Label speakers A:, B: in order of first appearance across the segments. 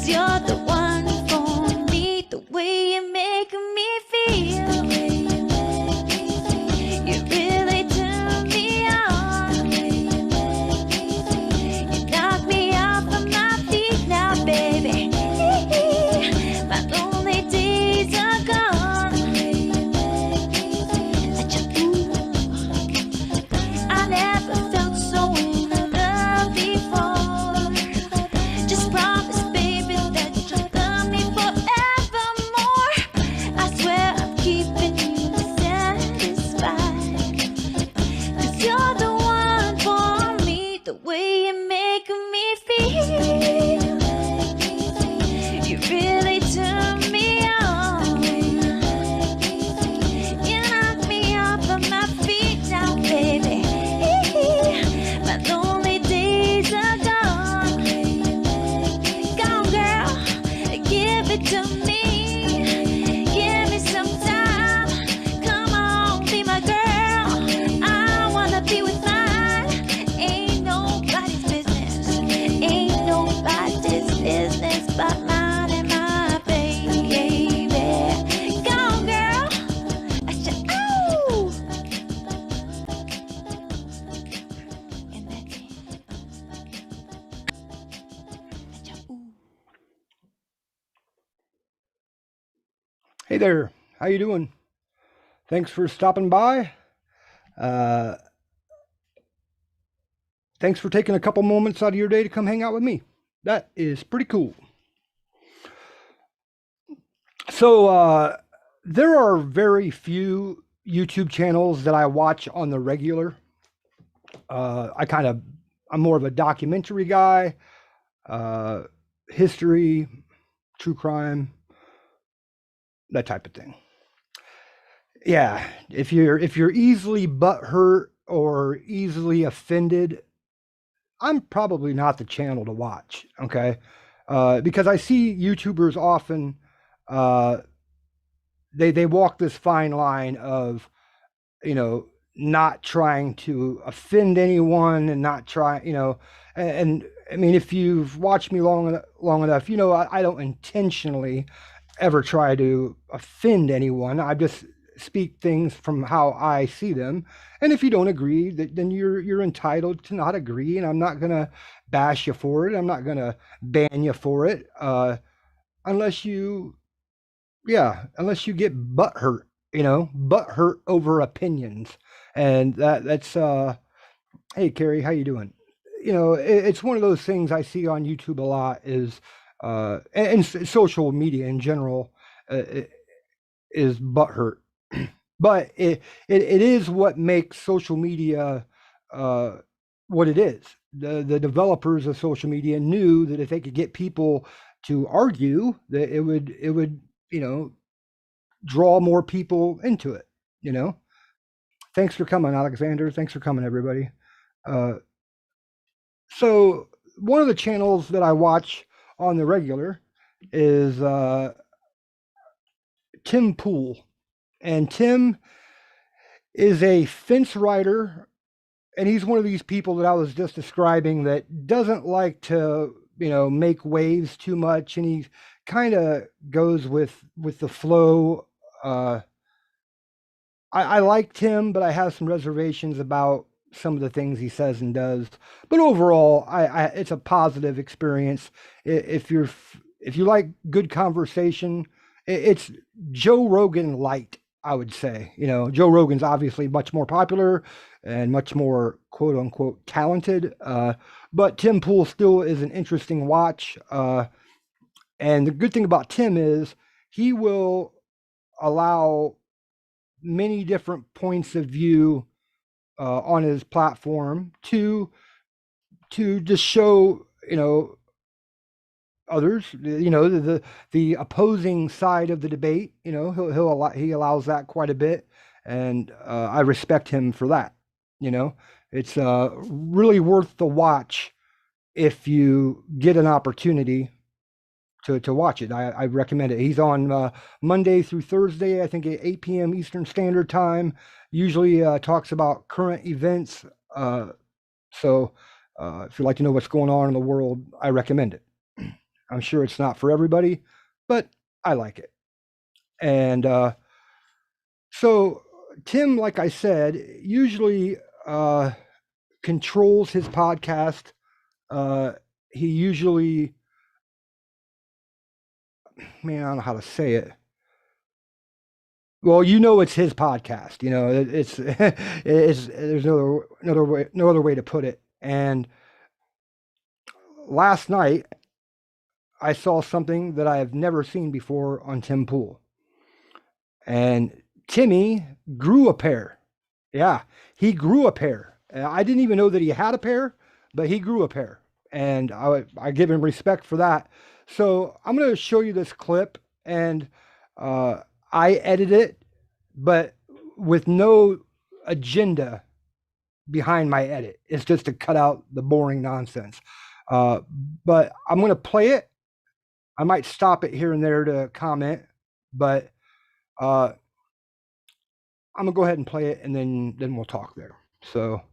A: you're the one for me. The way you make me feel, you really turn me on. You knock me off of my feet now, baby. My lonely days are gone. I never felt so in love before. Just promise, baby, that you'll love me forevermore. I swear I'm keeping you satisfied, 'cause you're the one for me. The way you make me feel, you really turn me on. You knock me off of my feet now, baby. My lonely days are gone. Gone, girl, give it to me. Give me some time. Come on, be my girl. I wanna be with mine. Ain't nobody's business. Ain't nobody's business but mine and my baby. Gone, girl. Ooh. And that's it. Ooh.
B: Hey there, how you doing? Thanks for stopping by. Thanks for taking a couple moments out of your day to come hang out with me. That is pretty cool. So there are very few YouTube channels that I watch on the regular. I'm more of a documentary guy, history, true crime, that type of thing. Yeah, if you're easily butthurt or easily offended, I'm probably not the channel to watch. Okay, because I see YouTubers often, they walk this fine line of, not trying to offend anyone and not try, and I mean, if you've watched me long enough, I don't intentionally ever try to offend anyone. I just speak things from how I see them. And if you don't agree, then you're entitled to not agree, and I'm not gonna bash you for it. I'm not gonna ban you for it, unless you get butthurt, butthurt over opinions. And that's hey Carrie, how you doing? It's one of those things I see on YouTube a lot is and social media in general, is butthurt. But it is what makes social media what it is. The developers of social media knew that if they could get people to argue, that it would draw more people into it. Thanks for coming, Alexander. Thanks for coming, everybody. So one of the channels that I watch on the regular is Tim Pool. And Tim is a fence rider, and he's one of these people that I was just describing that doesn't like to, make waves too much, and he kind of goes with the flow. I liked him, but I have some reservations about some of the things he says and does. But overall, it's a positive experience. If you like good conversation, it's Joe Rogan light, I would say. Joe Rogan's obviously much more popular and much more quote unquote talented. But Tim Pool still is an interesting watch. And the good thing about Tim is he will allow many different points of view on his platform to just show others, the opposing side of the debate. He allows that quite a bit, and I respect him for that. It's really worth the watch if you get an opportunity to watch it. I recommend it. He's on Monday through Thursday, I think at 8 p.m. Eastern Standard Time. Usually talks about current events. So if you'd like to know what's going on in the world, I recommend it. I'm sure it's not for everybody, but I like it. And so Tim, like I said, usually controls his podcast. He usually, man, I don't know how to say it. Well, it's his podcast. It's there's no other way to put it. And last night, I saw something that I have never seen before on Tim Pool. And Timmy grew a pair. Yeah, he grew a pair. I didn't even know that he had a pair, but he grew a pair. And I give him respect for that. So I'm going to show you this clip. And I edit it, but with no agenda behind my edit. It's just to cut out the boring nonsense. But I'm going to play it. I might stop it here and there to comment, but I'm gonna go ahead and play it, and then we'll talk there. So.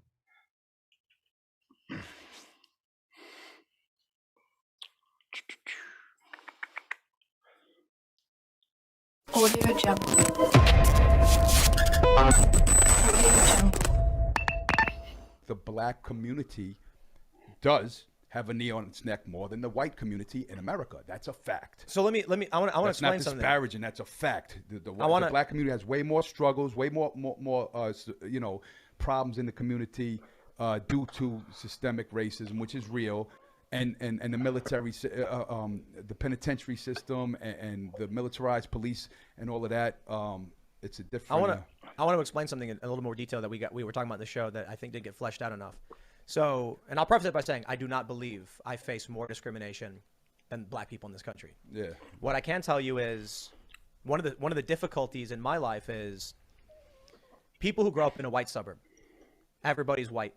C: Audio Jungle. Audio Jungle.
D: The black community does have a knee on its neck more than the white community in America. That's a fact.
E: So let me. I want to
D: That's
E: explain
D: not
E: something.
D: disparaging. That's a fact. The
E: wanna-
D: black community has way more struggles, way more problems in the community due to systemic racism, which is real, and the military, the penitentiary system, and the militarized police, and all of that. It's a different.
E: I want to explain something in a little more detail that we were talking about in the show that I think didn't get fleshed out enough. So, and I'll preface it by saying I do not believe I face more discrimination than black people in this country.
D: Yeah.
E: What I can tell you is one of the difficulties in my life is people who grow up in a white suburb. Everybody's white.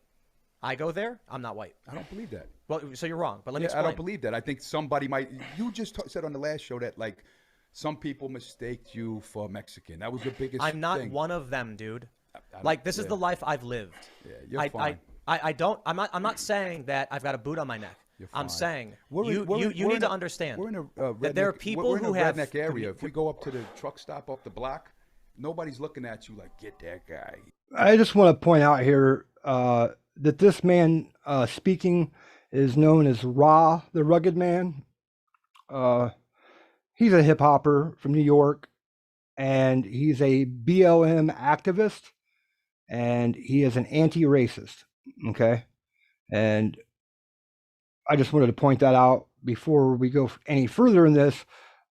E: I go there, I'm not white.
D: I don't believe that.
E: Well, so you're wrong, but let me
D: I
E: explain.
D: don't believe that. I think somebody might. You just said on the last show that like some people mistaked you for Mexican. That was the biggest.
E: I'm not
D: thing.
E: one of them, dude. Like this is the life I've lived.
D: Yeah, you're fine.
E: I'm not saying that I've got a boot on my neck. I'm saying you need to understand
D: we're in a
E: that there are people
D: we're in
E: who
D: a
E: have
D: redneck area. If we go up to the truck stop up the block, nobody's looking at you like, get that guy.
B: I just want to point out here that this man speaking is known as Ra, the Rugged Man. He's a hip hopper from New York, and he's a BLM activist, and he is an anti-racist. Okay, and I just wanted to point that out before we go any further in this.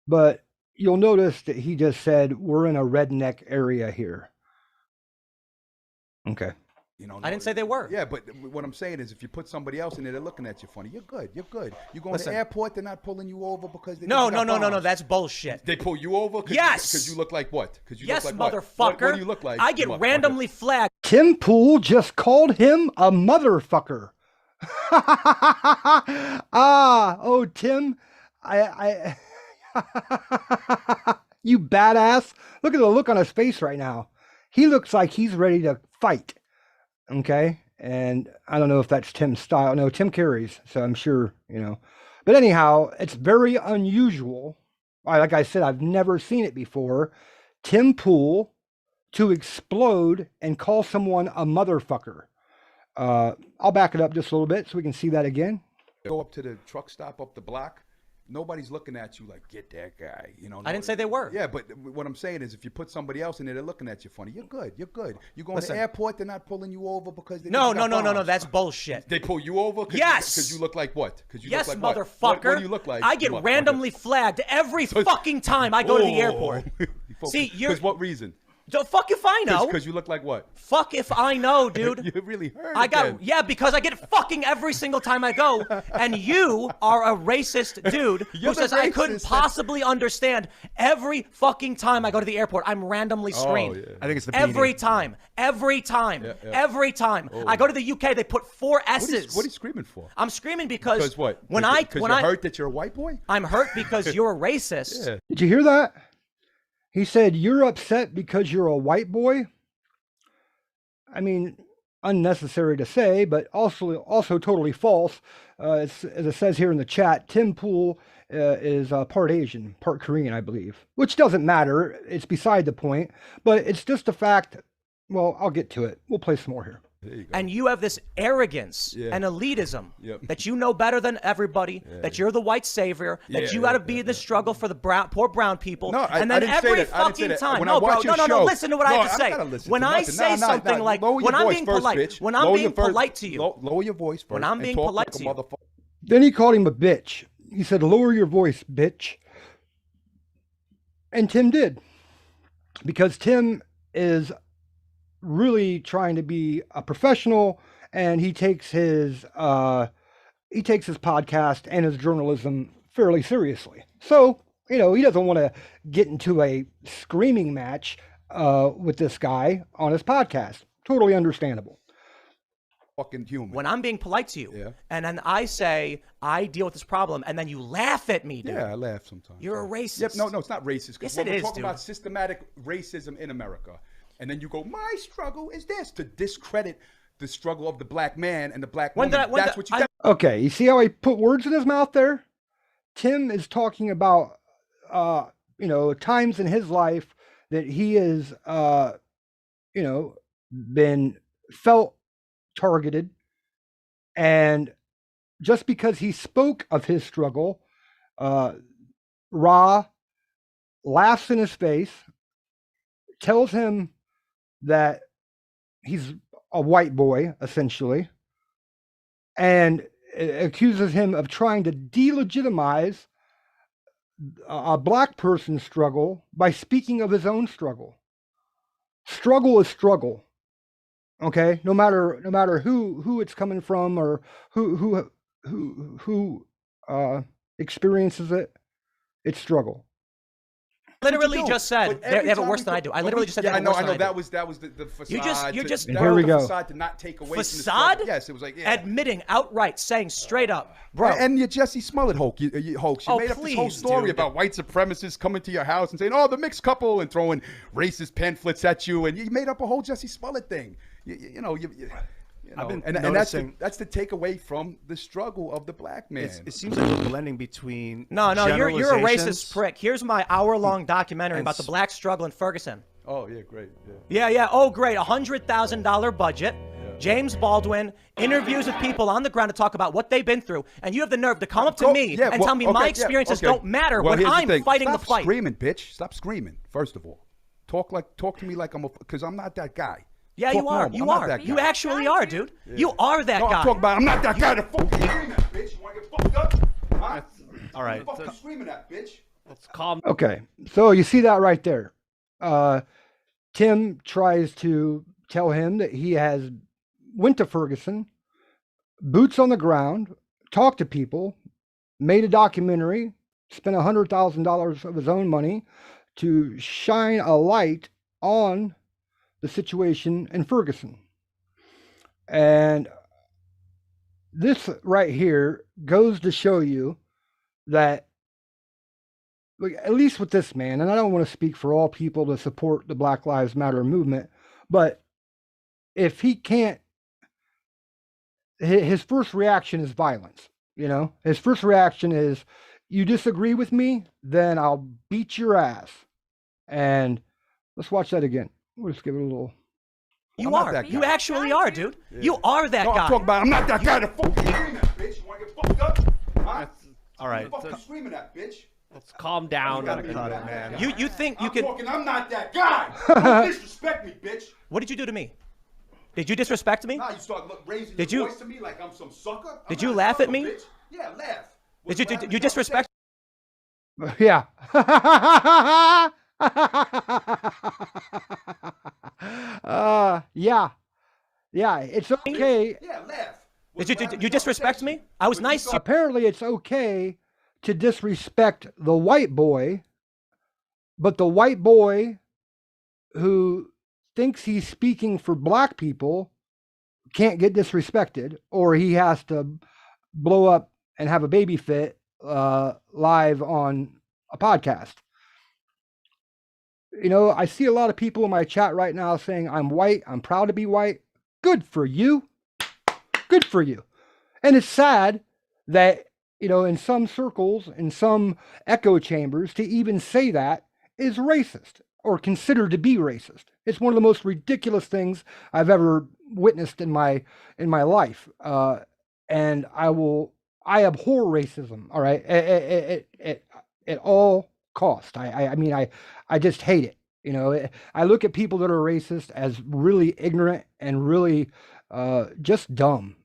B: But you'll notice that he just said we're in a redneck area here. Okay.
E: I didn't say they were.
D: Yeah, but what I'm saying is, if you put somebody else in there, they're looking at you funny. You're good. You go
E: Listen.
D: to the airport, they're not pulling you over because they
E: No.
D: got bombs.
E: That's bullshit.
D: They pull you over?
E: Yes.
D: Because you look like what?
E: Yes,
D: look like
E: motherfucker.
D: What do you look like?
E: I get randomly flagged.
B: Tim Pool just called him a motherfucker. Tim, I you badass. Look at the look on his face right now. He looks like he's ready to fight. Okay. And I don't know if that's Tim's style. No, Tim carries. So I'm sure, but anyhow, it's very unusual. Like I said, I've never seen it before. Tim Pool to explode and call someone a motherfucker. I'll back it up just a little bit so we can see that again.
D: Go up to the truck stop up the block. Nobody's looking at you like, get that guy.
E: I didn't say they were.
D: Yeah, but what I'm saying is, if you put somebody else in there, they're looking at you funny. You're good. You go
E: Listen.
D: to the airport, they're not pulling you over because they
E: No.
D: got bombs.
E: That's bullshit.
D: They pull you over?
E: Yes.
D: Because you look like what?
E: Yes,
D: look like
E: motherfucker.
D: What do you look like?
E: I get randomly flagged every fucking time I go to the airport. See,
D: because what reason?
E: Fuck if I know.
D: Because you look like what?
E: Fuck if I know, dude.
D: You really hurt.
E: Because I get it fucking every single time I go, and you are a racist dude who says I couldn't possibly understand every fucking time I go to the airport. I'm randomly screened.
D: Yeah.
F: I think it's the
E: Every
F: beanie.
E: time. Every time.
D: Oh.
E: I go to the UK, they put 4 S's.
D: What are you screaming for?
E: I'm screaming because
D: Because what?
E: When
D: Because
E: you're
D: you're hurt that you're a white boy?
E: I'm hurt because you're a racist.
D: Yeah.
B: Did you hear that? He said, you're upset because you're a white boy. I mean, unnecessary to say, but also totally false. As it says here in the chat, Tim Pool is part Asian, part Korean, I believe, which doesn't matter. It's beside the point, but it's just a fact. Well, I'll get to it. We'll play some more here.
D: There you go.
E: And you have this arrogance
D: Yeah.
E: and elitism
D: Yep.
E: that you know better than everybody, that you're the white savior, that you got to be in the struggle for the poor brown people.
D: No,
E: and
D: I
E: then
D: didn't say
E: every
D: that. I didn't say
E: fucking
D: that.
E: time.
D: When I
E: No, bro,
D: watch your
E: no,
D: show-
E: listen to what I have to
D: I'm
E: say.
D: not gonna listen
E: When
D: to
E: I
D: nothing.
E: say
D: Nah,
E: something like,
D: lower your
E: when I'm
D: voice
E: being
D: first,
E: polite,
D: bitch.
E: when I'm
D: Lower
E: being
D: your first-
E: polite to you,
D: Lower your voice first.
E: When I'm
D: and
E: being
D: talk
E: polite
D: like a
E: to you.
D: motherfucker.
B: Then he called him a bitch. He said, "Lower your voice, bitch." And Tim did, because Tim is really trying to be a professional, and he takes his podcast and his journalism fairly seriously. So, he doesn't want to get into a screaming match with this guy on his podcast. Totally understandable.
D: Fucking human.
E: when I'm being polite to you,
D: Yeah.
E: and then I say I deal with this problem, and then you laugh at me, dude.
D: Yeah, I laugh sometimes.
E: You're a racist.
D: Yep, no, it's not racist.
E: Yes,
D: When
E: it
D: we're
E: is,
D: talking
E: dude.
D: about systematic racism in America, and then you go, my struggle is this, to discredit the struggle of the black man and the black
E: When
D: woman.
E: did I- when
D: That's
E: did
D: what you.
E: I-
B: Okay, you see how I put words in his mouth there? Tim is talking about, times in his life that he has, been felt targeted. And just because he spoke of his struggle, Ra laughs in his face, tells him that he's a white boy, essentially, and accuses him of trying to delegitimize a black person's struggle by speaking of his own struggle. Struggle is struggle. Okay, no matter who it's coming from or who experiences it, it's struggle.
E: literally
D: do.
E: just said
D: But
E: they
D: every
E: have it
D: time
E: worse
D: we
E: than I
D: do-
E: do. I
D: but
E: literally
D: we-
E: just said
D: yeah,
E: they
D: I
E: have it
D: know,
E: worse
D: I
E: than
D: know.
E: I do.
D: That was the facade.
E: you're just-
B: And here we
D: the
B: go.
D: facade to not take away
E: Facade?
D: from the struggle. Yes, it was like yeah.
E: Admitting outright, saying straight up, bro.
D: And your Jesse Smollett hoax. You
E: Oh,
D: made up this whole
E: please,
D: story
E: dude.
D: about white supremacists coming to your house and saying, "Oh, the mixed couple," and throwing racist pamphlets at you, and you made up a whole Jesse Smollett thing. You know,
F: I've been
D: and
F: noticing-
D: that's the takeaway from the struggle of the black man.
F: It seems like we're blending between
E: No, you're a
F: generalizations.
E: racist prick. Here's my hour-long documentary
F: And
E: about the black struggle in Ferguson.
D: Oh yeah, great. Yeah.
E: Yeah. Oh, great. $100,000 budget. James Baldwin interviews with people on the ground to talk about what they've been through, and you have the nerve to come up to me and tell me my experiences don't matter
D: Well,
E: when
D: here's the
E: I'm
D: thing.
E: fighting
D: Stop
E: the fight.
D: screaming, bitch. Stop screaming. First of all, talk to me like I'm because I'm not that guy.
E: Yeah,
D: Talk
E: you are.
D: normal.
E: You
D: I'm not
E: are.
D: that
E: You
D: guy.
E: actually are, dude. You are that
D: No,
E: guy.
D: I'm talking about. I'm not that guy to fucking scream at, bitch. You want to get fucked up? Huh?
F: All right.
D: Who the fuck you screaming at, bitch?
F: Let's calm.
B: Okay, so you see that right there. Tim tries to tell him that he has went to Ferguson, boots on the ground, talked to people, made a documentary, spent $100,000 of his own money to shine a light on the situation in Ferguson. And this right here goes to show you that, like, at least with this man, and I don't want to speak for all people to support the Black Lives Matter movement, but if he can't, his first reaction is violence. His first reaction is, you disagree with me, then I'll beat your ass. And let's watch that again. We'll just give it a little.
E: You
D: I'm not
E: are.
D: that
E: You
D: guy.
E: actually are, dude. You are that
D: No,
E: guy.
D: I'm talking about. I'm not that guy to fucking scream at, bitch. You want to get fucked up? Huh?
F: All right.
D: Who the fuck you screaming at, bitch?
F: Let's calm down.
D: You gotta cut it, man.
E: You think you could?
D: I'm not that guy. Don't disrespect me, bitch.
E: What did you do to me? Did you disrespect me?
D: Now you start raising
E: Did
D: your
E: you-
D: voice to me like I'm some sucker. I'm
E: Did you
D: not a
E: laugh at
D: sucker,
E: me?
D: Bitch. Yeah, laugh.
E: Did you disrespect?
B: Yeah. Yeah. Yeah, it's okay.
D: Yeah, laugh.
E: Did you disrespect me? I was nice to you.
B: Apparently, it's okay to disrespect the white boy, but the white boy who thinks he's speaking for black people can't get disrespected, or he has to blow up and have a baby fit live on a podcast. I see a lot of people in my chat right now saying, I'm white, I'm proud to be white. Good for you. Good for you. And it's sad that in some circles, in some echo chambers, to even say that is racist or considered to be racist. It's one of the most ridiculous things I've ever witnessed in my life. And I abhor racism. All right, at all cost. I mean, I just hate it. I look at people that are racist as really ignorant and really just dumb.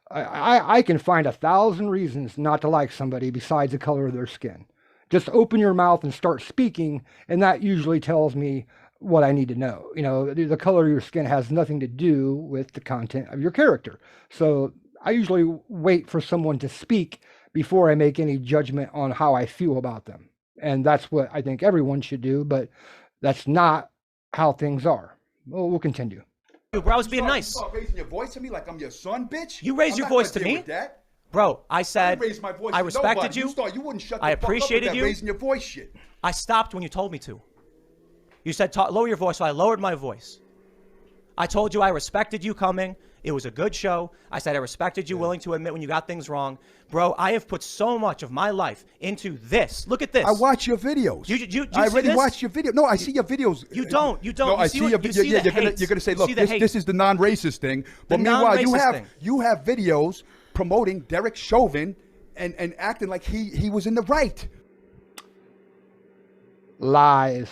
B: I can find 1,000 reasons not to like somebody besides the color of their skin. Just open your mouth and start speaking, and that usually tells me what I need to know. The color of your skin has nothing to do with the content of your character. So I usually wait for someone to speak before I make any judgment on how I feel about them. And that's what I think everyone should do, but that's not how things are. Well, we'll continue.
E: Bro, I was being nice.
D: You start raising your voice to me like I'm your son, bitch.
E: You raised your voice to me? Bro, I said
D: raised my voice
E: I
D: to
E: respected
D: nobody.
E: you.
D: You wouldn't shut the
E: I
D: fuck up with
E: appreciated
D: that
E: you.
D: raising your voice shit.
E: I stopped when you told me to. You said lower your voice, so I lowered my voice. I told you I respected you coming. It was a good show. I said I respected you willing to admit when you got things wrong. Bro, I have put so much of my life into this. Look at this.
D: I watch your videos. I already watched your video. No, I see your videos.
E: You don't.
D: No,
E: You
D: I
E: see
D: see your video. Yeah, you're gonna say, look, this is the non-racist thing. But meanwhile, you have videos promoting Derek Chauvin and acting like he was in the right.
B: Lies.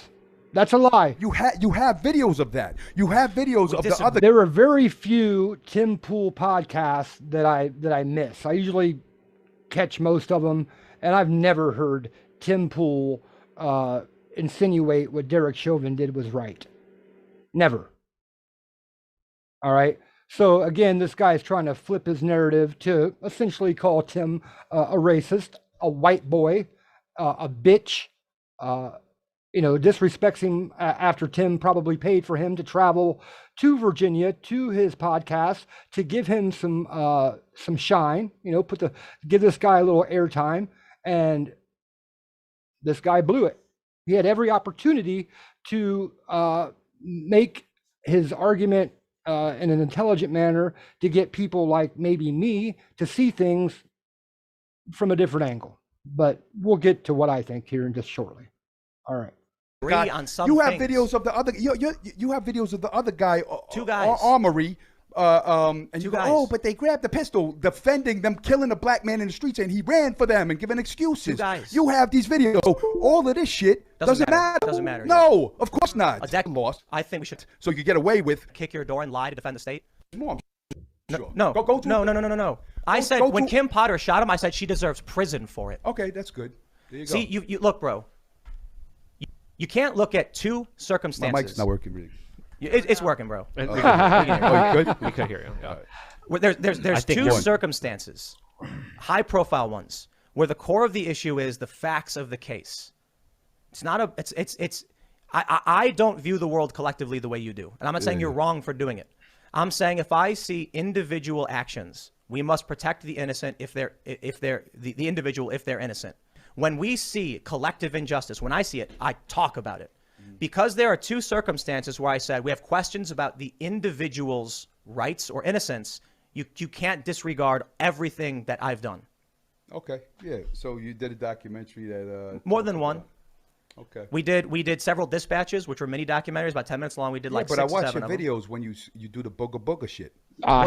B: That's a lie.
D: You have videos of that. You have videos of the other.
B: There are very few Tim Pool podcasts that I miss. I usually catch most of them, and I've never heard Tim Pool insinuate what Derek Chauvin did was right. Never. All right. So again, this guy is trying to flip his narrative to essentially call Tim a racist, a white boy, a bitch. Disrespects him after Tim probably paid for him to travel to Virginia to his podcast to give him some shine, give this guy a little airtime, and this guy blew it. He had every opportunity to make his argument in an intelligent manner to get people like maybe me to see things from a different angle. But we'll get to what I think here in just shortly. All right.
E: On some
D: you have
E: things.
D: videos of the other. You have videos of the other guy.
E: Two guys.
D: Armory. And
E: Two
D: you go,
E: guys.
D: oh, but they grabbed the pistol, defending them, killing a black man in the streets, and he ran for them and giving excuses.
E: Two guys.
D: You have these videos. So all of this shit doesn't matter.
E: Doesn't matter.
D: No, of course not.
E: A decade
D: lost.
E: I think we should
D: So you get away with
E: kick your door and lie to defend the state.
D: more. Sure.
E: No.
D: Go to
E: No. I said when Kim Potter shot him, I said she deserves prison for it.
D: Okay, that's good. There you go.
E: See, you look, bro. You can't look at two circumstances.
D: My mic's not working really.
E: It's working, bro.
F: We
D: Oh, you good?
F: could hear you. Yeah.
E: There's two circumstances, high profile ones, where the core of the issue is the facts of the case. It's not a, I don't view the world collectively the way you do. And I'm not saying you're wrong for doing it. I'm saying if I see individual actions, we must protect the innocent if they're the individual if they're innocent. When we see collective injustice, when I see it, I talk about it. Because there are two circumstances where I said we have questions about the individual's rights or innocence, you can't disregard everything that I've done.
D: Okay, yeah. So you did a documentary that
E: More than one.
D: Okay.
E: We did several dispatches, which were mini documentaries, about 10 minutes long. We did like
D: but
E: 6
D: I watch
E: 7
D: your
E: of them.
D: videos when you do the booga shit.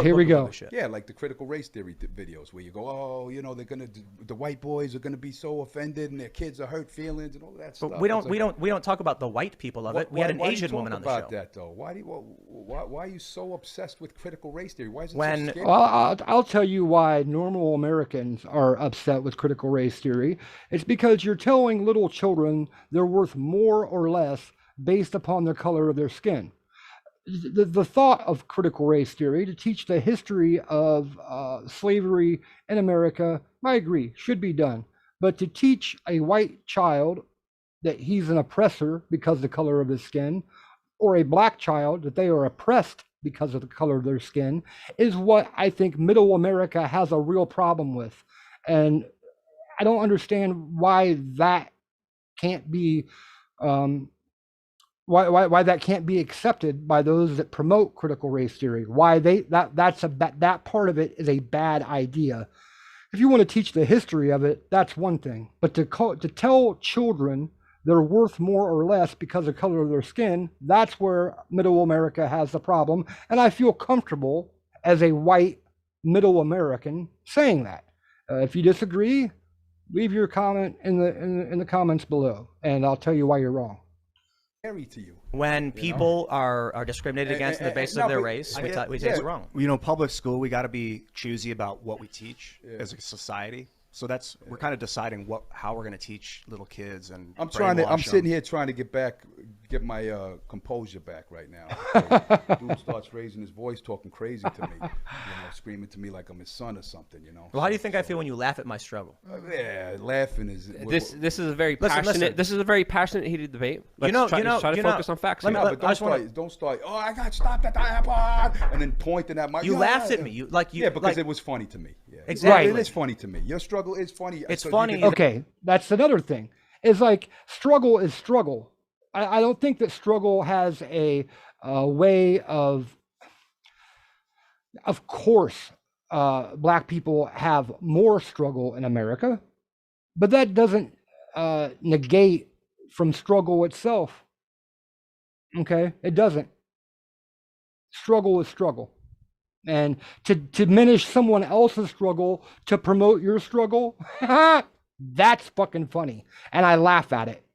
B: Here we go.
D: Yeah, like the critical race theory videos where you go, oh, the white boys are gonna be so offended and their kids are hurt feelings and all that stuff.
E: But we don't talk about the white people of it. We had an Asian woman on the show.
D: Why do you talk about that though? Why are you so obsessed with critical race theory? Why is it
E: When-
D: so scary?
B: Well, I'll tell you why normal Americans are upset with critical race theory. It's because you're telling little children they're worth more or less based upon the color of their skin. The thought of critical race theory to teach the history of slavery in America, I agree, should be done. But to teach a white child that he's an oppressor because of the color of his skin, or a black child that they are oppressed because of the color of their skin, is what I think middle America has a real problem with. And I don't understand why that can't be why that can't be accepted by those that promote critical race theory. Why that part of it is a bad idea. If you want to teach the history of it, that's one thing. But to tell children they're worth more or less because of color of their skin, that's where middle America has the problem. And I feel comfortable as a white middle American saying that. If you disagree, leave your comment in the comments below, and I'll tell you why you're wrong.
D: Scary to you.
E: When people are discriminated against on the basis of their race, we say it's wrong.
F: You know, public school, we got to be choosy about what we teach as a society. So we're kind of deciding how we're going to teach little kids, and
D: I'm sitting here trying to get my composure back right now. Dude starts raising his voice, talking crazy to me, screaming to me like I'm his son or something,
E: Well, how do you think I feel when you laugh at my struggle?
D: Yeah, laughing is.
G: This is a very passionate.
E: Listen.
G: This is a very passionate, heated debate. Let's try to focus on facts.
D: But don't start. Oh, I got stopped at the airport, and then pointing at my.
E: You laughed at me. Yeah,
D: because it was funny to me. Yeah.
E: Exactly.
D: It is funny to me. Your struggle is funny.
E: It's funny.
B: Okay, that's another thing. It's like struggle is struggle. I don't think that struggle has a way of. Of course, black people have more struggle in America, but that doesn't negate from struggle itself. Okay, it doesn't. Struggle is struggle. And to diminish someone else's struggle to promote your struggle, that's fucking funny. And I laugh at it.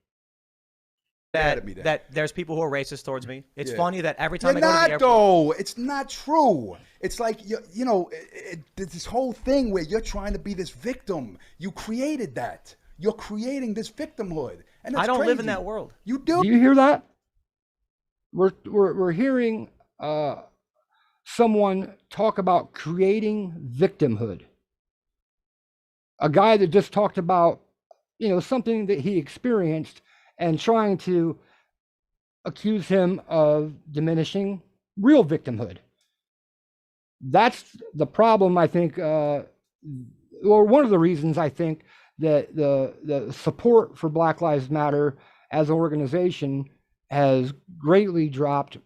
E: That there's people who are racist towards me. It's funny that every time
D: You're
E: I go to the airport.
D: though. It's not true. It's like, this whole thing where you're trying to be this victim. You created that. You're creating this victimhood. And that's
E: I don't live in
D: crazy.
E: that world.
D: You do?
B: Do you hear that? We're hearing someone talk about creating victimhood. A guy that just talked about, something that he experienced and trying to accuse him of diminishing real victimhood. That's the problem, I think, or one of the reasons I think that the support for Black Lives Matter as an organization has greatly dropped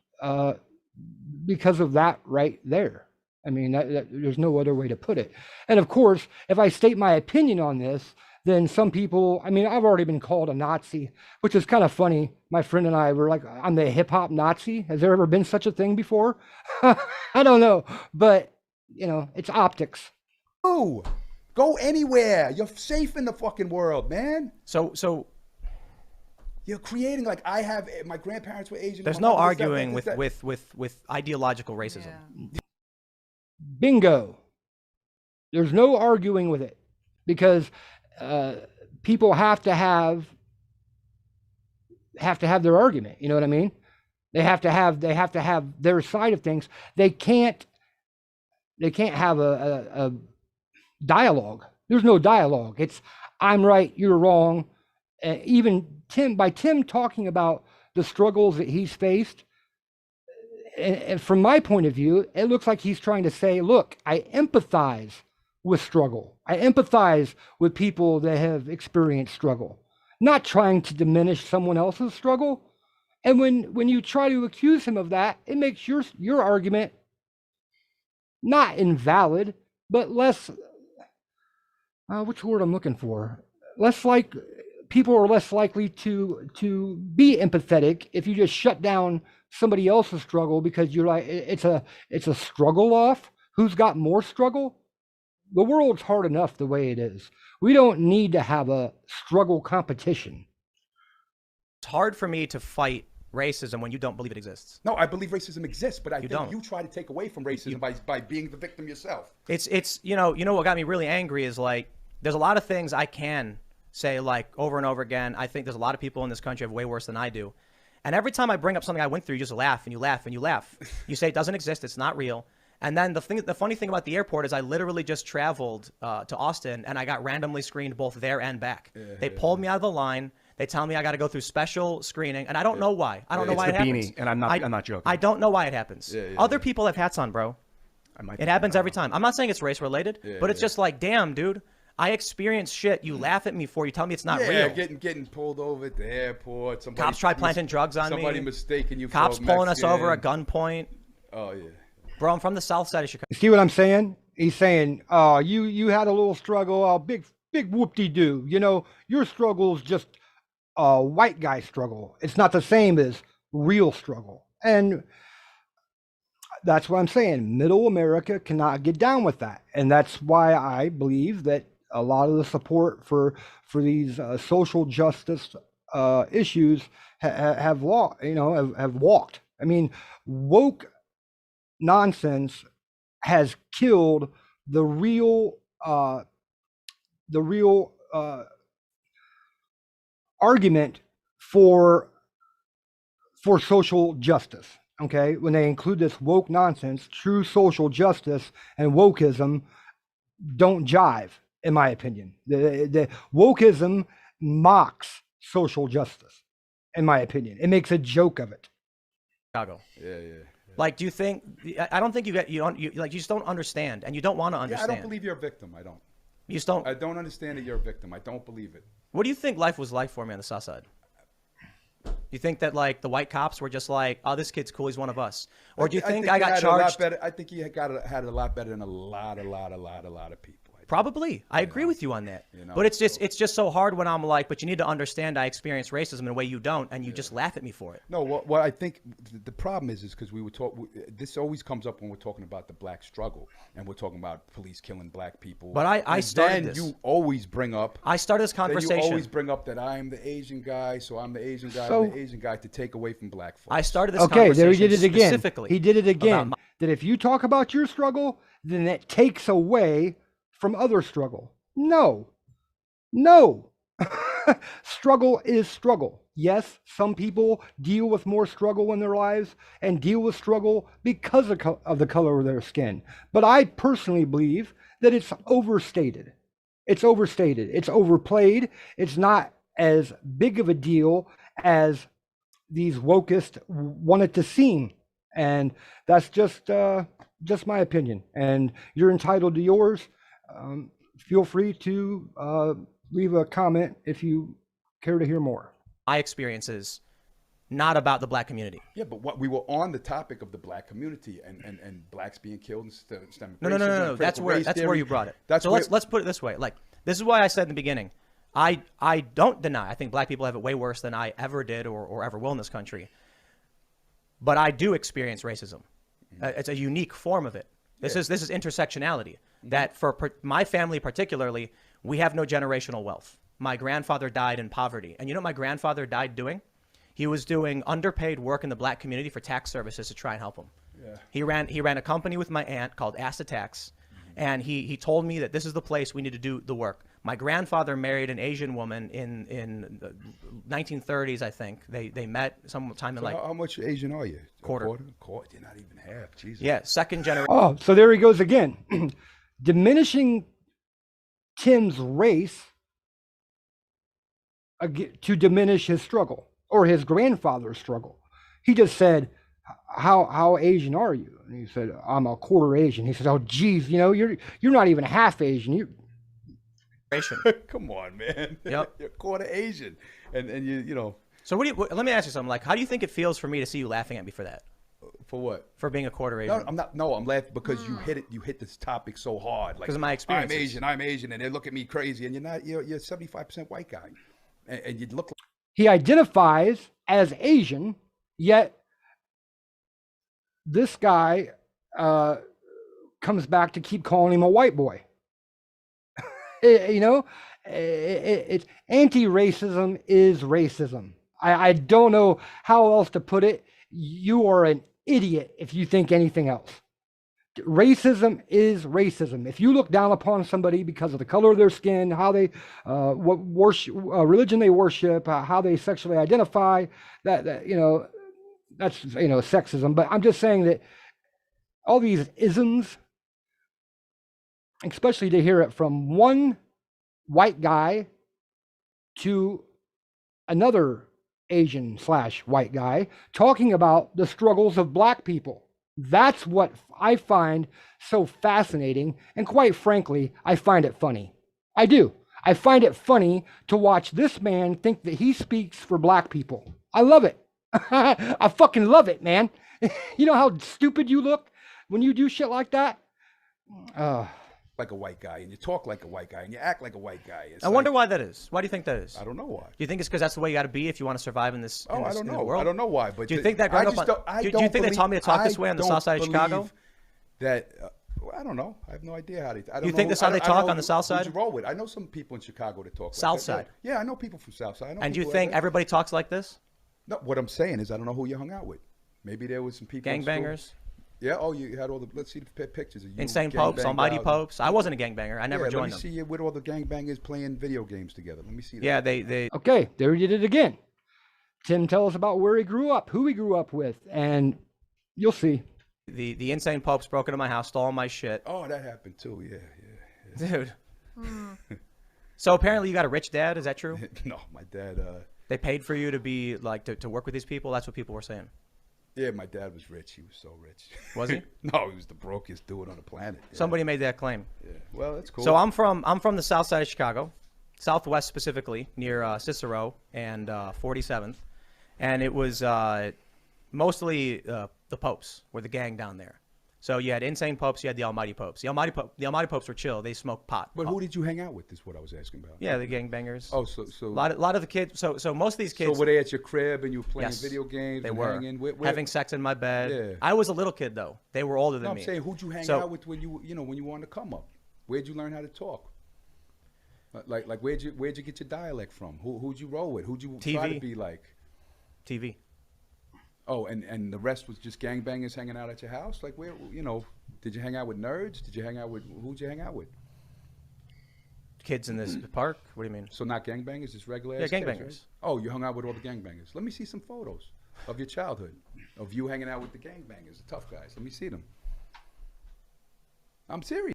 B: because of that right there. I mean, there's no other way to put it. And of course, if I state my opinion on this, then some people, I've already been called a Nazi, which is kind of funny. My friend and I were like, I'm the hip hop Nazi. Has there ever been such a thing before? I don't know, but it's optics.
D: Oh, go anywhere. You're safe in the fucking world, man.
E: So
D: you're creating, like, I have, my grandparents were Asian.
E: There's no arguing with ideological racism.
C: Yeah.
B: Bingo. There's no arguing with it, because people have to have their argument. You know what I mean? They have to have their side of things. They can't have a dialogue. There's no dialogue. It's I'm right, you're wrong. Even Tim talking about the struggles that he's faced, and from my point of view, it looks like he's trying to say, look, I empathize with struggle. I empathize with people that have experienced struggle, not trying to diminish someone else's struggle. And when you try to accuse him of that, it makes your argument not invalid, but less, which word I'm looking for? People are less likely to be empathetic if you just shut down somebody else's struggle because you're like, it's a struggle off. Who's got more struggle? The world's hard enough the way it is. We don't need to have a struggle competition.
E: It's hard for me to fight racism when you don't believe it exists.
D: No, I believe racism exists, but I think
E: don't.
D: you try to take away from racism by being the victim yourself.
E: It's you know what got me really angry is, like, there's a lot of things I can say, like, over and over again. I think there's a lot of people in this country have way worse than I do. And every time I bring up something I went through, you just laugh and you laugh and you laugh. You say it doesn't exist, it's not real. And then the funny thing about the airport is I literally just traveled to Austin and I got randomly screened both there and back. They pulled me out of the line. They tell me I got to go through special screening, and I don't know why. I don't know why it happens.
F: It's the beanie, and I'm not joking.
E: I don't know why it happens. Other people have hats on, bro. It happens every time. I'm not saying it's race related, but it's just like, damn, dude. I experience shit. You laugh at me for. You tell me it's not real.
D: Getting pulled over at the airport.
E: Cops try planting drugs on me.
D: Somebody mistaking you.
E: Cops
D: for
E: pulling us
D: Mexican.
E: over at gunpoint.
D: Oh yeah.
E: Bro, I'm from the south side of Chicago.
B: You see what I'm saying? He's saying, you had a little struggle, big whoop-de-doo. You know, your struggle is just a white guy struggle. It's not the same as real struggle. And that's what I'm saying. Middle America cannot get down with that. And that's why I believe that a lot of the support for these social justice issues have walked. I mean, woke nonsense has killed the real argument for social justice. Okay, when they include this woke nonsense, true social justice and wokeism don't jive, in my opinion. The wokeism mocks social justice, in my opinion. It makes a joke of it.
E: Chicago.
D: Yeah.
E: Like, do you think? I don't think you just don't understand, and you don't want to understand.
D: I don't believe you're a victim. I don't.
E: You just don't.
D: I don't understand that you're a victim. I don't believe it.
E: What do you think life was like for me on the South Side? You think that like the white cops were just like, oh, this kid's cool, he's one of us, or do you think I got charged?
D: I think he had a lot better than a lot of people.
E: Probably. I agree with you on that. But it's just so hard when I'm like, but you need to understand I experience racism in a way you don't, and you just laugh at me for it.
D: No, what I think the problem is because this always comes up when we're talking about the black struggle, and we're talking about police killing black people.
E: But I started this.
D: You always bring up.
E: I started this conversation.
D: You always bring up that I'm the Asian guy, so I'm the Asian guy, I'm the Asian guy to take away from black folks.
E: I started this conversation
B: there he did it again.
E: Specifically.
B: He did it again. That if you talk about your struggle, then it takes away from other struggle. No. Struggle is struggle. Yes, some people deal with more struggle in their lives and deal with struggle because of the color of their skin. But I personally believe that it's overstated. It's overstated. It's overplayed. It's not as big of a deal as these wokeists want it to seem. And that's just my opinion. And you're entitled to yours. Feel free to leave a comment if you care to hear more.
E: My experiences, not about the black community.
D: Yeah, but we were on the topic of the black community and blacks being killed and systemic racism.
E: No. That's where you brought it. Let's put it this way. Like, this is why I said in the beginning, I don't deny. I think black people have it way worse than I ever did or ever will in this country. But I do experience racism. It's a unique form of it. This is intersectionality. That for my family particularly, we have no generational wealth. My grandfather died in poverty. And you know what my grandfather died doing? He was doing underpaid work in the black community for tax services to try and help him. Yeah. He ran a company with my aunt called Acid Tax. And he told me that this is the place we need to do the work. My grandfather married an Asian woman in the 1930s, I think. They met sometime in
D: how much Asian are you?
E: Quarter.
D: You're not even half. Jesus.
E: Yeah, second generation.
B: Oh, so there he goes again. Diminishing Tim's race to diminish his struggle or his grandfather's struggle. He just said, how Asian are you? And he said, I'm a quarter Asian. He said, oh geez, you're not even half Asian.
D: Come on, man.
E: Yep.
D: You're quarter Asian. And you know.
E: So let me ask you something. Like, how do you think it feels for me to see you laughing at me for that?
D: For what?
E: For being a quarter Asian.
D: No, I'm not. No, I'm laughing because you hit this topic so hard. Like,
E: because of my experience.
D: I'm Asian, and they look at me crazy, and you're not. You're 75% white guy, and you look.
B: He identifies as Asian, yet this guy comes back to keep calling him a white boy. It's anti-racism is racism. I don't know how else to put it. You are an idiot if you think anything else. Racism is racism. If you look down upon somebody because of the color of their skin, how they what religion they worship, how they sexually identify, that's sexism. But I'm just saying that all these isms, especially to hear it from one white guy to another Asian/white guy talking about the struggles of black people. That's what I find so fascinating. And quite frankly, I find it funny. I do. I find it funny to watch this man think that he speaks for black people. I love it. I fucking love it, man. You know how stupid you look when you do shit like that?
D: like a white guy, and you talk like a white guy, and you act like a white guy.
E: I wonder why that is. Why do you think that is?
D: I don't know why.
E: Do you think it's because that's the way you got to be if you want to survive in this?
D: Oh, I don't know.
E: World?
D: I don't know why. But
E: do you think that growing up? Do you think they taught me to talk this way on the south side of Chicago?
D: That I don't know. I have no idea how they. I don't
E: you think that's how they talk on the south side?
D: You roll with. I know some people in Chicago that talk.
E: South
D: like
E: side.
D: Yeah, I know people from south side.
E: And do you think everybody talks like this?
D: No. What I'm saying is, I don't know who you hung out with. Maybe there was some people.
E: Gangbangers.
D: Yeah. Oh, you had all the. Let's see the pictures of you.
E: Insane popes, almighty popes. I wasn't a gangbanger. I never joined them.
D: Let me see you with all the gangbangers playing video games together. Let me see that.
E: Yeah, they.
B: Okay, there you did it again. Tim, tell us about where he grew up, who he grew up with, and you'll see.
E: The insane popes broke into my house, stole my shit.
D: Oh, that happened too. Yeah.
E: Dude. So apparently you got a rich dad. Is that true?
D: No, my dad.
E: They paid for you to be like to work with these people. That's what people were saying.
D: Yeah, my dad was rich. He was so rich.
E: Was he?
D: No, he was the brokest dude on the planet. Yeah.
E: Somebody made that claim.
D: Yeah. Well, that's cool.
E: So I'm from the south side of Chicago, southwest specifically, near Cicero and 47th, and it was mostly the popes were the gang down there. So you had insane popes, you had the almighty popes. The almighty popes were chill. They smoked pot.
D: But who did you hang out with? Is what I was asking about.
E: Yeah, the gangbangers.
D: Oh, so
E: a lot of the kids. So most of these kids.
D: So were they at your crib and you were playing
E: Yes,
D: video games?
E: They
D: and
E: were
D: hanging?
E: having sex in my bed.
D: Yeah.
E: I was a little kid though. They were older than me.
D: I'm saying, who'd you hang out with when you wanted to come up? Where'd you learn how to talk? Like where'd you get your dialect from? Who'd you roll with? Who'd you try to be like?
E: TV.
D: Oh, and the rest was just gangbangers hanging out at your house? Like where, did you hang out with nerds? Did you hang out with, who'd you hang out with?
E: Kids in this park? What do you mean?
D: So not gangbangers, just regular
E: Yeah,
D: ass kids,
E: gangbangers.
D: right? Oh, you hung out with all the gangbangers. Let me see some photos of your childhood, of you hanging out with the gangbangers, the tough guys. Let me see them. I'm serious.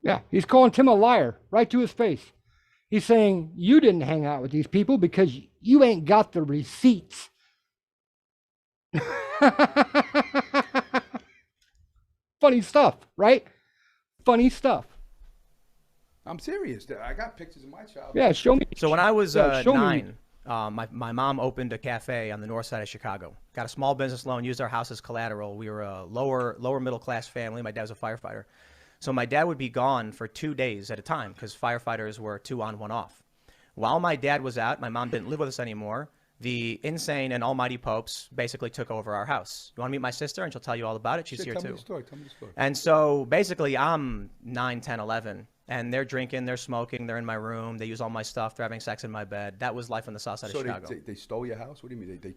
B: Yeah, he's calling Tim a liar right to his face. He's saying you didn't hang out with these people because you ain't got the receipts. Funny stuff, right? Funny stuff.
D: I'm serious. I got pictures of my childhood.
B: Yeah, show me.
E: So when I was
B: Yeah, show me.
E: 9, my mom opened a cafe on the north side of Chicago. Got a small business loan, used our house as collateral. We were a lower middle class family. My dad was a firefighter. So my dad would be gone for 2 days at a time because firefighters were 2 on, 1 off. While my dad was out, my mom didn't live with us anymore. The insane and almighty popes basically took over our house. You want to meet my sister? And she'll tell you all about it. She's here
D: Tell
E: too.
D: me the story. Tell me the story.
E: And so basically I'm 9, 10, 11. And they're drinking, they're smoking, they're in my room, they use all my stuff, they're having sex in my bed. That was life on the south side of Chicago.
D: So they stole your house? What do you mean? They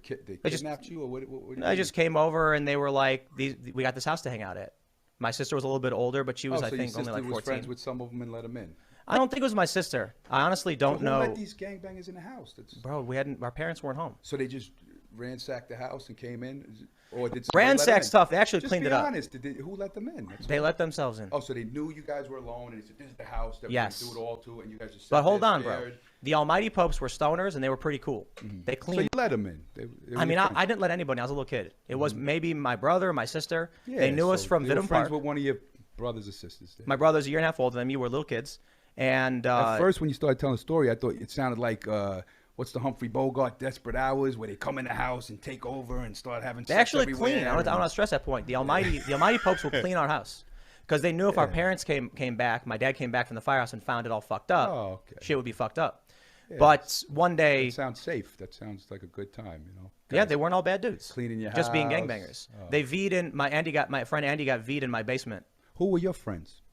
D: kidnapped you? Or what do you
E: They
D: mean?
E: just came over and they were like, we got this house to hang out at. My sister was a little bit older, but she was, I think, only like 14.
D: Was friends with some of them and let them in?
E: I don't think it was my sister. I honestly don't know.
D: Who let these gangbangers in the house?
E: Bro, our parents weren't home.
D: So they just ransacked the house and came in? Or did
E: ransack stuff? They actually
D: just
E: cleaned
D: be
E: it up.
D: Honest. Who let them in?
E: They let themselves in.
D: Oh, so they knew you guys were alone, and they said, "This is the house that
E: yes.
D: we can do it all to," and you guys just.
E: But hold on, bro. The almighty popes were stoners, and they were pretty cool.
D: Mm-hmm.
E: They cleaned.
D: So you let them in.
E: I mean, I didn't let anybody. I was a little kid. It was maybe my brother, my sister.
D: Yeah,
E: they knew us from
D: they were
E: Vidum
D: friends
E: Park.
D: with one of your brothers or sisters. There.
E: My brother's a year and a half older than me. We were little kids, and
D: at first, when you started telling the story, I thought it sounded like. What's the Humphrey Bogart Desperate Hours where they come in the house and take over and start having sex
E: They actually
D: everywhere
E: clean. I don't want to stress that point. The almighty popes will clean our house because they knew if our parents came back, my dad came back from the firehouse and found it all fucked up, shit would be fucked up. Yeah, but one day...
D: That sounds safe. That sounds like a good time, you know?
E: Yeah, they weren't all bad dudes.
D: Cleaning your house.
E: Just being gangbangers. Oh. They V'd in... My friend Andy got V'd in my basement.
D: Who were your friends?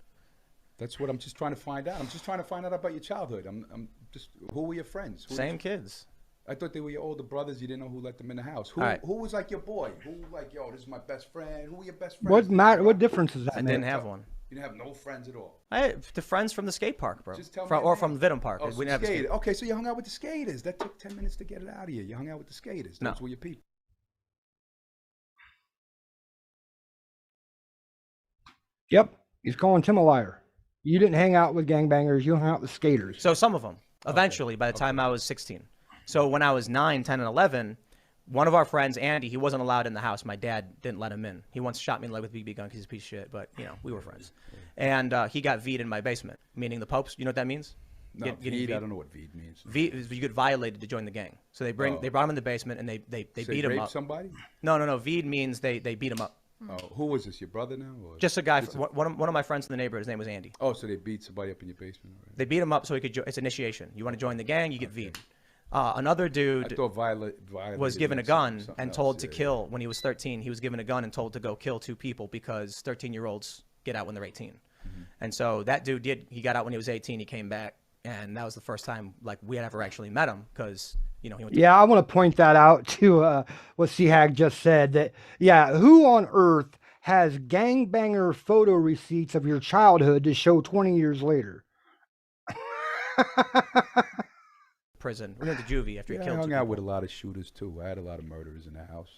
D: That's what I'm just trying to find out. I'm just trying to find out about your childhood. I'm just... Who were your friends?
E: Same kids.
D: I thought they were your older brothers. You didn't know who let them in the house. Who was like your boy? Who like, yo, this is my best friend? Who were your best friends?
B: What difference does that make?
E: I didn't have one.
D: You didn't have no friends at all?
E: The friends from the skate park, bro.
D: Just tell me
E: from Vidum Park.
D: Oh,
E: we didn't have skate.
D: Okay, so you hung out with the skaters. That took 10 minutes to get it out of you. You hung out with the skaters. Those were your people.
B: Yep, he's calling Tim a liar. You didn't hang out with gangbangers. You hung out with skaters.
E: So some of them, eventually, by the time I was 16. So when I was 9, 10, and 11, one of our friends, Andy, he wasn't allowed in the house. My dad didn't let him in. He once shot me in the leg with a BB gun because he's a piece of shit, but, you know, we were friends. And he got V'd in my basement, meaning the popes. You know what that means?
D: No, V'd, I don't know what V'd means.
E: V is you get violated to join the gang. So they brought him in the basement and they beat him up.
D: Somebody?
E: No. V'd means they beat him up.
D: Oh, who was this? Your brother now? Or
E: Just a guy. One of my friends in the neighborhood. His name was Andy.
D: Oh, so they beat somebody up in your basement? Right?
E: They beat him up so he could. It's initiation. You want to join the gang, you get V'd. Another dude
D: I thought
E: was given a gun and told to kill when he was 13. He was given a gun and told to go kill 2 people because 13-year-olds get out when they're 18. And so that dude he got out when he was 18. He came back, and that was the first time like we had ever actually met him because he went to
B: I want to point that out to what C-Hag just said. That who on earth has gangbanger photo receipts of your childhood to show 20 years later?
E: prison. We went to juvie after he killed 2
D: I hung
E: people.
D: out with a lot of shooters too. I had a lot of murderers in the house.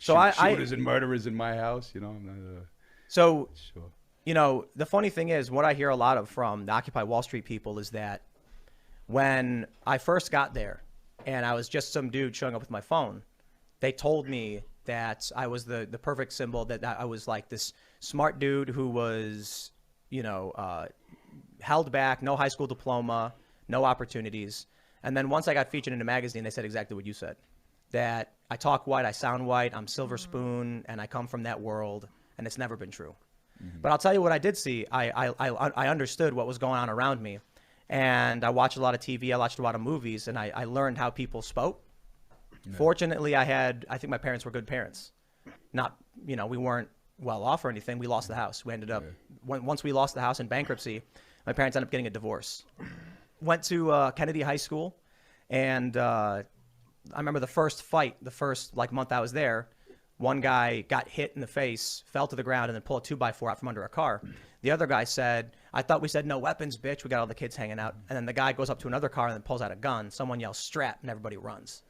E: I had
D: shooters and murderers in my house. I'm not
E: so
D: sure.
E: The funny thing is, what I hear a lot of from the Occupy Wall Street people is that when I first got there and I was just some dude showing up with my phone, they told me that I was the perfect symbol, that I was like this smart dude who was, held back, no high school diploma, no opportunities. And then once I got featured in a magazine, they said exactly what you said, that I talk white, I sound white, I'm silver spoon, and I come from that world, and it's never been true. But I'll tell you what I did see. I understood what was going on around me, and I watched a lot of TV, I watched a lot of movies, and I learned how people spoke. Fortunately, I think my parents were good parents. Not, we weren't well off or anything. We lost the house. We ended up, once we lost the house in bankruptcy, my parents ended up getting a divorce. Went to Kennedy High School, and I remember the first fight, the first month I was there, one guy got hit in the face, fell to the ground, and then pulled a 2x4 out from under a car. The other guy said, "I thought we said no weapons, bitch." We got all the kids hanging out. And then the guy goes up to another car and then pulls out a gun. Someone yells "strap," and everybody runs.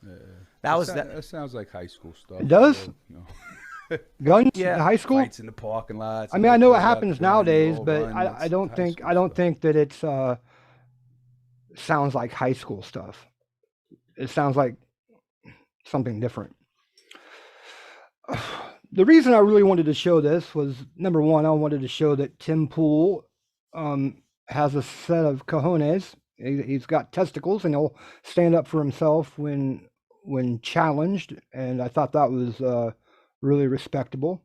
D: That sounds like high school stuff.
B: It does? Guns in high school?
D: Fights in the parking lots.
B: I mean, I know it happens nowadays, but I don't think that it's sounds like high school stuff. It sounds like something different. The reason I really wanted to show this was, number one, I wanted to show that Tim Pool has a set of cojones. He's got testicles, and he'll stand up for himself when challenged, and I thought that was really respectable.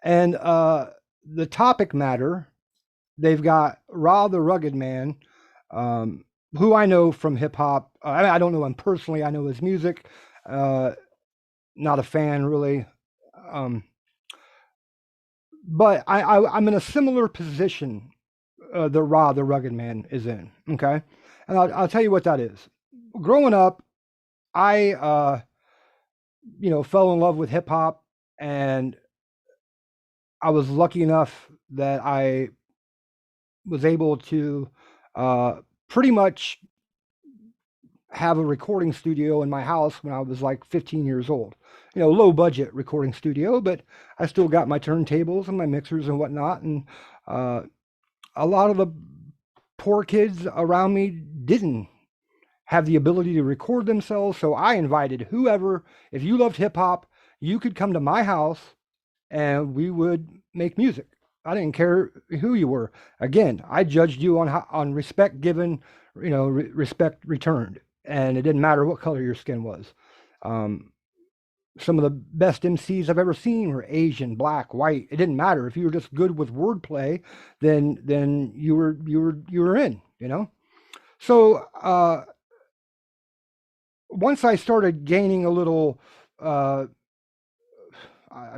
B: And the topic matter, they've got Ra the Rugged Man, who I know from hip hop. I don't know him personally. I know his music. Not a fan really. But I'm in a similar position that Ra the Rugged Man is in. Okay. And I'll tell you what that is. Growing up, I fell in love with hip hop, and I was lucky enough that I was able to pretty much have a recording studio in my house when I was like 15 years old. Low budget recording studio, but I still got my turntables and my mixers and whatnot. And a lot of the poor kids around me didn't have the ability to record themselves. So I invited whoever, if you loved hip hop, you could come to my house and we would make music. I didn't care who you were. Again, I judged you on respect given, respect returned. And it didn't matter what color your skin was. Some of the best MCs I've ever seen were Asian, black, white. It didn't matter. If you were just good with wordplay, then you were in, So once I started gaining a little, I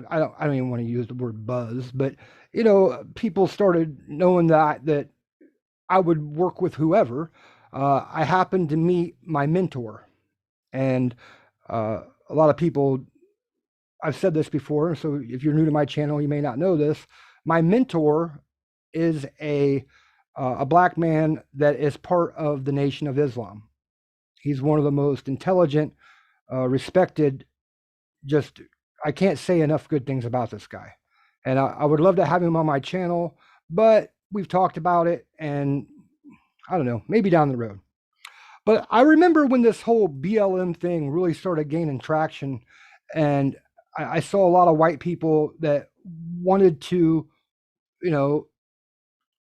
B: don't even want to use the word buzz, but people started knowing that I would work with whoever. I happened to meet my mentor, and a lot of people, I've said this before, so if you're new to my channel, you may not know this. My mentor is a black man that is part of the Nation of Islam. He's one of the most intelligent, respected, I can't say enough good things about this guy. And I would love to have him on my channel, but we've talked about it, and I don't know, maybe down the road. But I remember when this whole BLM thing really started gaining traction, and I saw a lot of white people that wanted to,